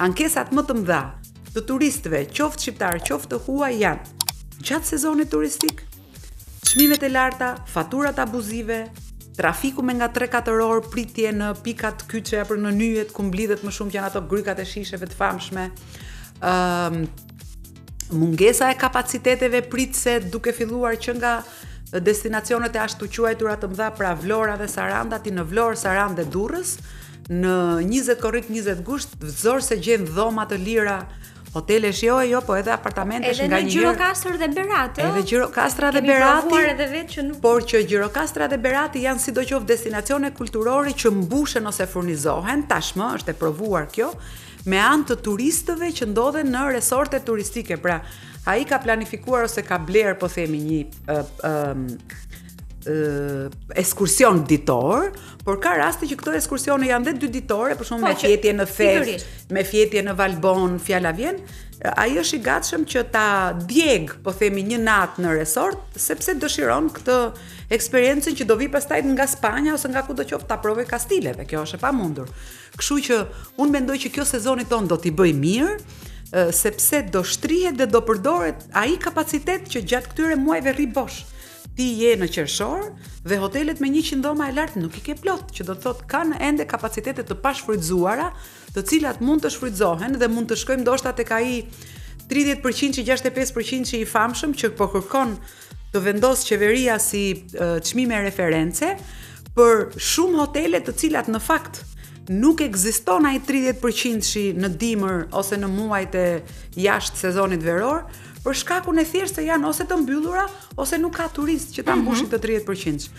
ankesat më të mëdha të turistëve, qoftë shqiptar, qoftë të huaj janë gjatë sezonit turistik, çmimet e larta, faturat abuzive, trafiku me nga 3-4 orë pritje në pikat kyçe apo në nyjet ku mblidhet më shumë që janë ato grykat e shisheve të famshme. Mungesa e kapaciteteve pritse duke filluar që nga destinacionet e ashtu quajtura të mëdha, pra Vlora dhe Saranda, ti në Vlorë, Sarandë dhe Durrës, në 20 korrik 20 gusht, vëzor se gjen dhoma të lira, hotelesh jo, po edhe apartamentesh nga një herë. Edhe në Gjirokastër dhe Berat, Edhe Gjirokastra dhe Berati. Kemi provuar edhe vetë që nuk. Por që Gjirokastra dhe Berati janë sidoqoftë destinacione kulturore që mbushen ose furnizohen, tashmë është e provuar kjo, me anë të turistëve që ndodhen në resorte turistike. Pra, ai ka planifikuar ose ka bler, po themi, një ekskursion ditor, por ka raste që këto ekskursione janë dhe 2 ditore, për shembull me fjetje në Thevë, me fjetje në Valbon, fjala vjen, ai është i gatshëm që ta djeg, po themi, një natë në resort, sepse dëshiron këtë eksperiencën që do vi pastaj nga Spanja ose nga kudo qoftë ta provoj Kastileve, kjo është e pamundur. Kështu që unë mendoj që kjo sezoni ton do t'i bëj mirë, sepse do shtrihet dhe do përdoret ai kapacitet që gjatë këtyre muajve rri bosh. Ti je në qershor dhe hotelet me 100 dhoma e lartë nuk i ke plot, që do të thotë kanë ende kapacitete të pashfrytzuara, të cilat mund të shfrytzohen dhe mund të shkojmë ndoshta tek ai 30% që 65% që i famshëm që po kërkon të vendos qeveria si çmime reference për shumë hotele të cilat në fakt nuk ekziston ai 30% në dimër ose në muajt e jashtë sezonit veror, për shkakun e thjeshtë se janë ose të mbyllura ose nuk ka turist që ta mbushin të 30%.